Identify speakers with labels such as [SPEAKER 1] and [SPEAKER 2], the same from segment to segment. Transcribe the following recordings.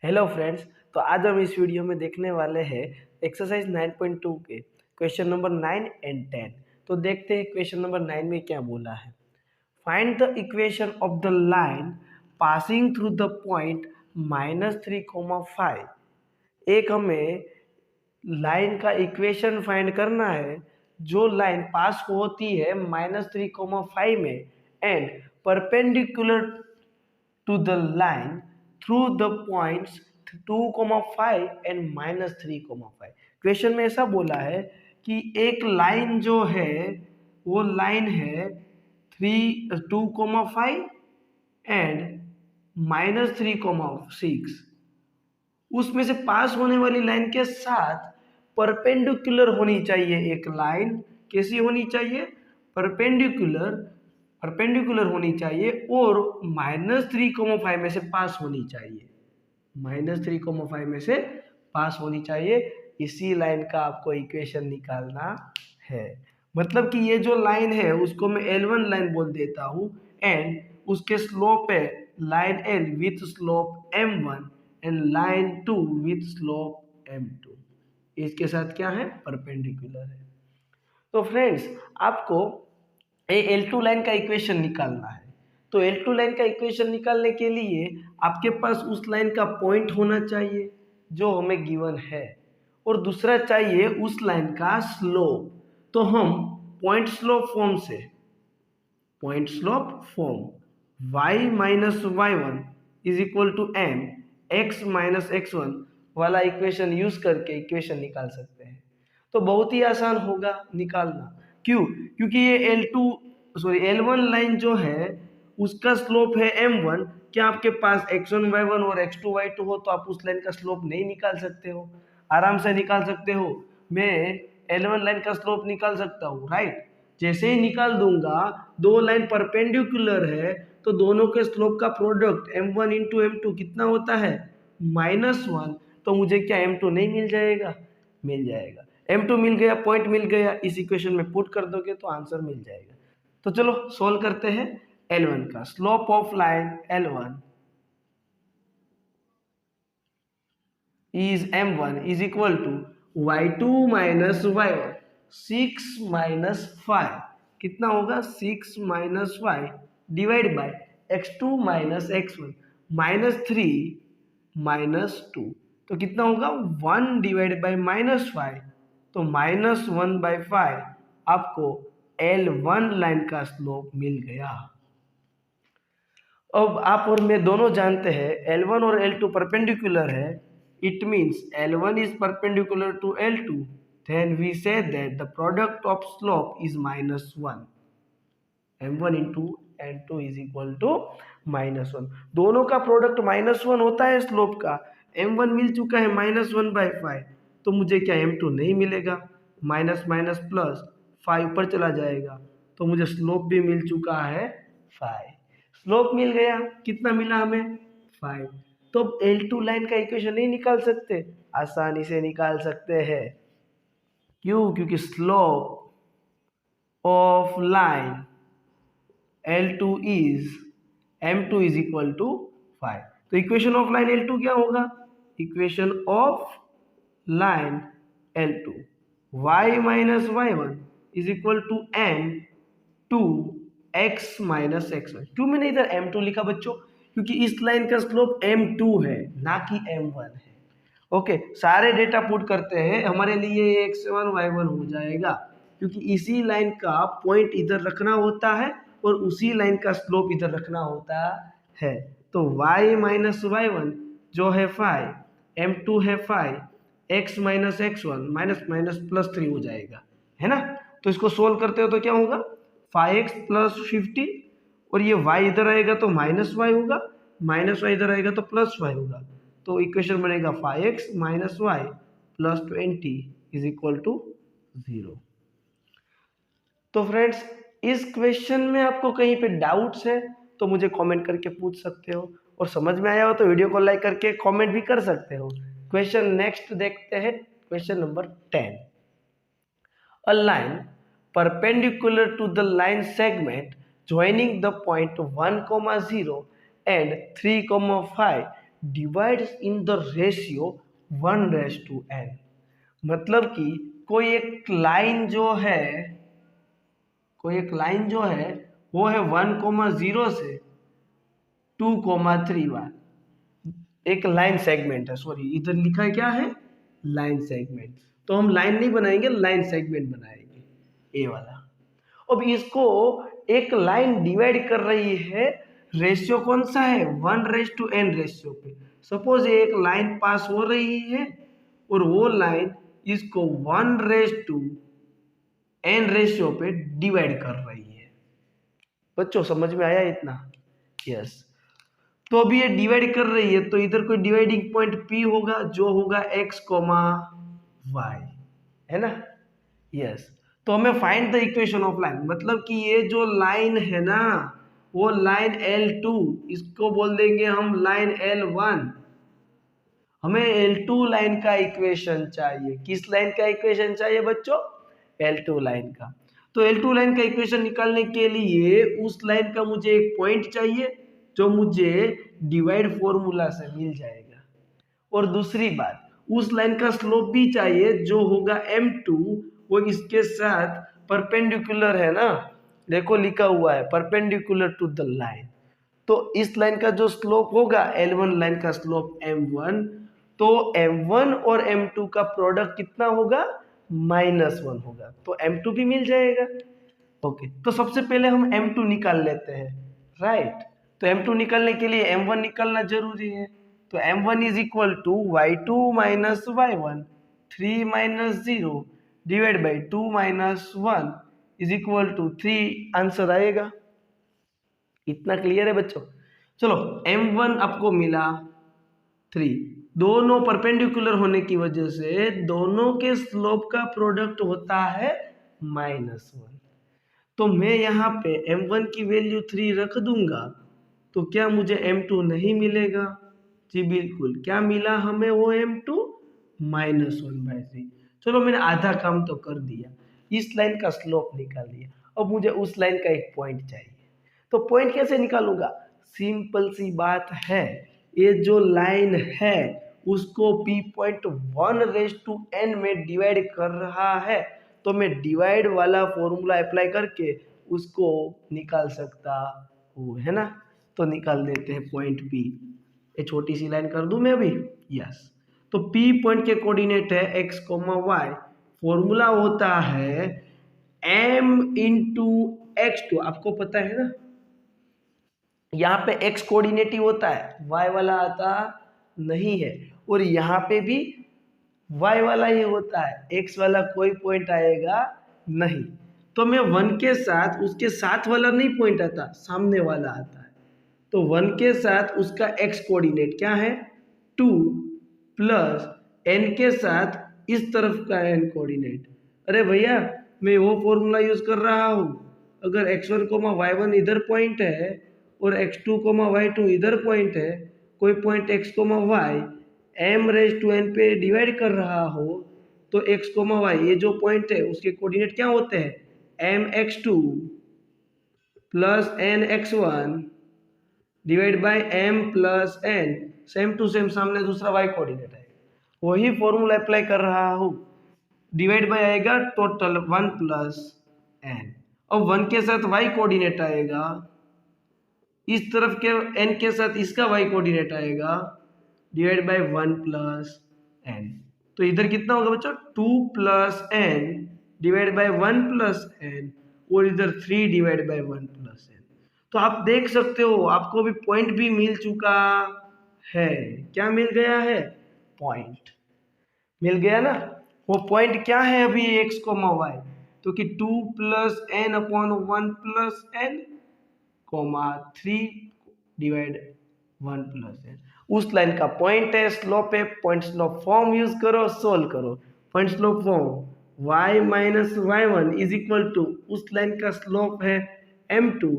[SPEAKER 1] Hello friends. तो आज हम इस वीडियो में देखने वाले हैं एक्सरसाइज 9.2 के क्वेश्चन नंबर 9 एंड 10। तो देखते हैं क्वेश्चन नंबर 9 में क्या बोला है। Find the equation of the line passing through the point -3,5। एक हमें लाइन का इक्वेशन फाइंड करना है जो लाइन पास होती है -3,5 में and perpendicular to the line through the points 2,5 and -3,5। Question में ऐसा बोला है कि एक लाइन जो है वो लाइन है 2,5 एंड -3,6। उसमें से पास होने वाली लाइन के साथ परपेंडिकुलर होनी चाहिए। एक लाइन कैसी होनी चाहिए? परपेंडिकुलर परपेंडिकुलर होनी चाहिए और -3,5 में से पास होनी चाहिए। -3,5 में से पास होनी चाहिए। इसी लाइन का आपको इक्वेशन निकालना है। मतलब कि ये जो लाइन है उसको मैं L1 लाइन बोल देता हूँ एंड उसके स्लोप है line L with slope M1 and line 2 with slope M2। इसके साथ क्या है? परपेंडिकुलर है। तो फ्रेंड्स आपको L2 लाइन का इक्वेशन निकालना है। तो L2 लाइन का इक्वेशन निकालने के लिए आपके पास उस लाइन का पॉइंट होना चाहिए जो हमें गिवन है और दूसरा चाहिए उस लाइन का स्लोप। तो हम point slope form y minus y1 is equal to m x minus x1 वाला इक्वेशन यूज करके इक्वेशन निकाल सकते हैं। तो बहुत ही आसान होगा निकालना। क्यों? क्योंकि ये L1 लाइन जो है उसका स्लोप है M1। क्या आपके पास x1 y1 और x2 y2 हो तो आप उस लाइन का स्लोप नहीं निकाल सकते हो? आराम से निकाल सकते हो। मैं L1 लाइन का स्लोप निकाल सकता हूँ, राइट। जैसे ही निकाल दूंगा, दो लाइन परपेंडिकुलर है तो दोनों के स्लोप का प्रोडक्ट M1 इंटू M2 कितना होता है? -1। तो मुझे क्या M2 नहीं मिल जाएगा? मिल जाएगा। M2 मिल गया, पॉइंट मिल गया, इस इक्वेशन में पुट कर दोगे तो आंसर मिल जाएगा। तो चलो सोल्व करते हैं। L1 का slope of line L1 is M1 is equal to y2 minus y1 6 minus 5 कितना होगा? 6 minus 5 divide by x2 minus x1 -3 -2 तो कितना होगा? 1 डिवाइड बाय -5 तो -1/5 आपको L1 लाइन का स्लोप मिल गया। अब आप और मैं दोनों जानते हैं L1 और L2 परपेंडिकुलर है। It means L1 is perpendicular to L2. Then we say that the product of slope is -1. M1 into N2 is equal to -1। दोनों का प्रोडक्ट -1 होता है स्लोप का। M1 मिल चुका है -1/5 तो मुझे क्या M2 नहीं मिलेगा। माइनस माइनस प्लस 5 ऊपर चला जाएगा तो मुझे स्लोप भी मिल चुका है 5। स्लोप मिल गया, कितना मिला हमें? 5। तो L2 लाइन का इक्वेशन नहीं निकाल सकते? आसानी से निकाल सकते हैं। क्यों? क्योंकि slope of line L2 is M2 is equal to 5। तो इक्वेशन ऑफ लाइन L2 क्या होगा? Equation of line L2 y minus y1 is equal to M2 x minus x1। क्यों मैंने इधर M2 लिखा बच्चों? क्योंकि इस लाइन का स्लोप M2 है ना कि M1 है। ओके, सारे डेटा पुट करते हैं, हमारे लिए x1 y1 हो जाएगा क्योंकि इसी लाइन का पॉइंट इधर रखना होता है और उसी लाइन का स्लोप इधर रखना होता है। तो y माइनस y1 जो है 5, M2 है 5, x minus x1 minus minus plus 3 हो जाएगा, है ना। तो इसको सोल्व करते हो तो क्या होगा? 5x प्लस 50 और ये y इधर आएगा तो माइनस y होगा, माइनस y इधर आएगा तो प्लस y होगा। तो इक्वेशन बनेगा 5x minus y plus 20 is equal to 0। तो फ्रेंड्स इस क्वेश्चन में आपको कहीं पे डाउट्स है तो मुझे कमेंट करके पूछ सकते हो और समझ में आया हो तो वीडियो को लाइक करके कमेंट भी कर सकते हो। क्वेश्चन नेक्स्ट देखते हैं, question number 10। A line perpendicular to the line segment joining the point 1, 0 and 3, 5 divides in the ratio 1:n। मतलब कि कोई एक लाइन जो है वो है 1,0 से 2,3 एक लाइन सेगमेंट है, सॉरी इधर लिखा है क्या है, लाइन सेगमेंट। तो हम लाइन नहीं बनाएंगे, लाइन सेगमेंट बनाएंगे ए वाला। अब इसको एक लाइन डिवाइड कर रही है, रेशियो कौन सा है, 1:n रेशियो पे। सपोज एक लाइन पास हो रही है और वो लाइन इसको 1:n रेशियो पे डिवाइड कर रही है। बच्चों समझ में आया इतना? यस। तो अभी ये डिवाइड कर रही है तो इधर कोई डिवाइडिंग पॉइंट P होगा जो होगा x, y, है ना? यस। तो हमें find the equation of line, मतलब कि ये जो लाइन है ना वो लाइन L2, इसको बोल देंगे हम लाइन L1। हमें L2 लाइन का इक्वेशन चाहिए। किस लाइन का इक्वेशन चाहिए बच्चों? L2 लाइन का। तो L2 लाइन का इक्वेशन निकालने के लिए उस लाइन का मुझे एक पॉइंट चाहिए जो मुझे डिवाइड फॉर्मूला से मिल जाएगा। और दूसरी बात, उस लाइन का स्लोप भी चाहिए जो होगा M2, वो इसके साथ परपेंडिकुलर है ना, देखो लिखा हुआ है परपेंडिकुलर टू द लाइन। तो इस लाइन का जो स्लोप होगा L1 लाइन का स्लोप M1, तो M1 और M2 का प्रोडक्ट कितना होगा, -1 होगा। तो M2 भी मिल जाएगा। ओके, तो सबसे पहले हम M2 निकाल लेते हैं, राइट? तो M2 निकालने के लिए M1 निकालना जरूरी है। तो M1 is equal to y2 minus y1, 3 minus 0 divide by 2 minus 1 is equal to 3 answer आएगा। इतना क्लियर है बच्चों? चलो, M1 आपको मिला 3, दोनों परपेंडिकुलर होने की वजह से दोनों के स्लोप का प्रोडक्ट होता है -1। तो मैं यहाँ पे M1 की वैल्यू 3 रख दूंगा, तो क्या मुझे M2 नहीं मिलेगा? जी बिल्कुल। क्या मिला हमें वो M2? -1/3। चलो मैंने आधा काम तो कर दिया, इस लाइन का स्लोप निकाल दिया। अब मुझे उस लाइन का एक पॉइंट चाहिए। तो पॉइंट कैसे निकालूंगा? सिंपल सी बात है, ये जो लाइन है उसको P पॉइंट 1:n में डिवाइड कर रहा है, तो मैं डिवाइड वाला फॉर्मूला अप्लाई करके उसको निकाल सकता हूँ, है ना? तो निकाल देते हैं पॉइंट P। ये छोटी सी लाइन कर दूं मैं अभी, यस। तो P पॉइंट के कोऑर्डिनेट है x, y। फॉर्मूला होता है m इंटू x2, आपको पता है ना, यहाँ पे x कोऑर्डिनेट ही होता है, y वाला आता नहीं है। और यहाँ पे भी y वाला ही होता है, x वाला कोई पॉइंट आएगा नहीं। तो मैं 1 के साथ उसके साथ वाला नहीं पॉइंट आता, सामने वाला आता है। तो 1 के साथ उसका x कोऑर्डिनेट क्या है, 2 प्लस n के साथ इस तरफ का n कोऑर्डिनेट। अरे भैया, मैं वो फॉर्मूला यूज कर रहा हूँ। अगर x1, y1 इधर पॉइंट है और x2, y2 इधर पॉइंट है, कोई पॉइंट x, y m⁻n पे डिवाइड कर रहा हो, तो x, y ये जो पॉइंट है उसके कोऑर्डिनेट क्या होते हैं, mx2 plus nx1 divide by m plus n। Same to same सामने दूसरा y कोऑर्डिनेट है, वही फॉर्मूला अप्लाई कर रहा हूँ। डिवाइड बाय आएगा टोटल 1 प्लस n। अब 1 के साथ y कोऑर्डिनेट आएगा, इस तरफ के n के साथ इसका y कोऑर्डिनेट आएगा, डिवाइड बाय 1 प्लस n। तो इधर कितना होगा बच्चों, 2 plus n divide by 1 plus n, और इधर 3 डिवाइड बाय 1 प्लस n। तो आप देख सकते हो आपको अभी पॉइंट भी मिल चुका है। क्या मिल गया है, पॉइंट मिल गया ना। वो पॉइंट क्या है अभी x, y, तो कि 2 plus n upon 1 plus n, 3 divide 1 plus n, उस लाइन का पॉइंट है, स्लोप है। पॉइंट स्लोप फॉर्म यूज करो, सोल्व करो। Point slope form y minus y1 is equal to उस लाइन का स्लोप है m2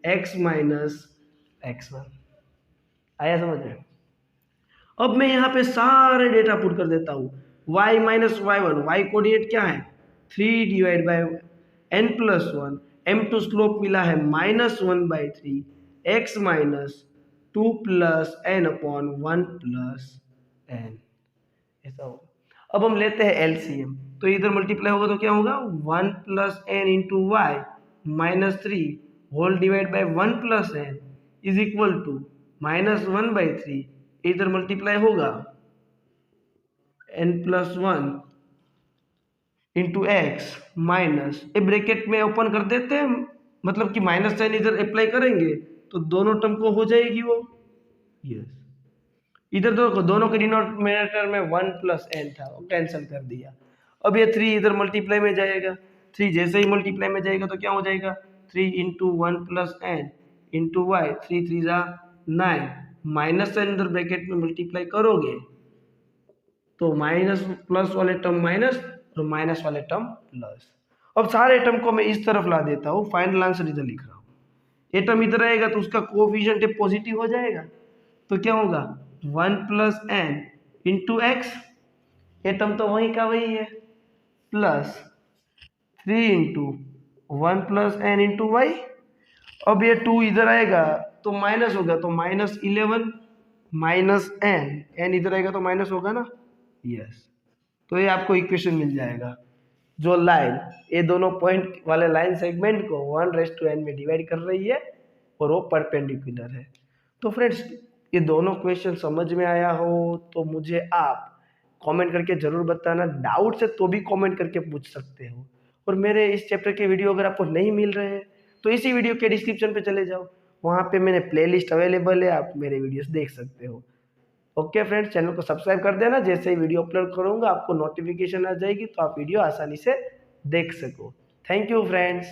[SPEAKER 1] x माइनस x1। आया समझ में? अब मैं यहाँ पे सारे डेटा पुट कर देता हूँ। y minus y1, y coordinate क्या है, 3 divide by n plus 1, m2 slope मिला है -1/3, x minus 2 plus n upon 1 plus n, ऐसा होगा। अब हम लेते हैं एलसीएम, तो इधर मल्टीप्लाई होगा तो क्या होगा 1 plus n into y minus 3 whole divide by 1 plus n is equal to -1/3, इधर मल्टीप्लाई होगा n plus 1 into x minus, ये ब्रैकेट में ओपन कर देते हैं, मतलब कि माइनस साइन इधर अप्लाई करेंगे तो दोनों टर्म को हो जाएगी वो, यस। इधर तो दोनों के डिनोमिनेटर में 1 प्लस एन था, वो कैंसिल कर दिया। अब ये 3 इधर मल्टीप्लाई में जाएगा, 3 जैसे ही मल्टीप्लाई में जाएगा तो क्या हो जाएगा 3 into 1 plus n into y, 3 3 जा 9, माइनस साइन इधर ब्रैकेट में मल्टीप्लाई करोगे तो माइनस प्लस वाले टर्म माइनस और माइनस वाले टर्म प्लस। अब सारे टर्म को मैं इस तरफ ला देता हूँ, फाइनल आंसर इधर लिख रहा हूँ। ये टर्म इधर आएगा तो उसका कोएफिशिएंट पॉजिटिव हो जाएगा, तो क्या होगा 1 प्लस एन इंटू एक्स, ये टर्म तो वही का वही है, plus 3 into 1 plus n into y. अब ये 2 इधर आएगा तो माइनस होगा, तो -11 माइनस एन, एन इधर आएगा तो माइनस होगा ना, यस। तो ये आपको इक्वेशन मिल जाएगा, जो लाइन ये दोनों पॉइंट वाले लाइन सेगमेंट को 1:n में डिवाइड कर रही है और वो परपेंडिकुलर है। तो फ्रेंड्स, ये दोनों क्वेश्चन समझ में आया हो तो मुझे आप कमेंट करके ज़रूर बताना, डाउट है तो भी कमेंट करके पूछ सकते हो। और मेरे इस चैप्टर के वीडियो अगर आपको नहीं मिल रहे हैं तो इसी वीडियो के डिस्क्रिप्शन पे चले जाओ, वहाँ पे मेरे प्लेलिस्ट अवेलेबल है, आप मेरे वीडियोस देख सकते हो। ओके फ्रेंड्स, चैनल को सब्सक्राइब कर देना, जैसे ही वीडियो अपलोड करूँगा आपको नोटिफिकेशन आ जाएगी तो आप वीडियो आसानी से देख सको। Thank you friends.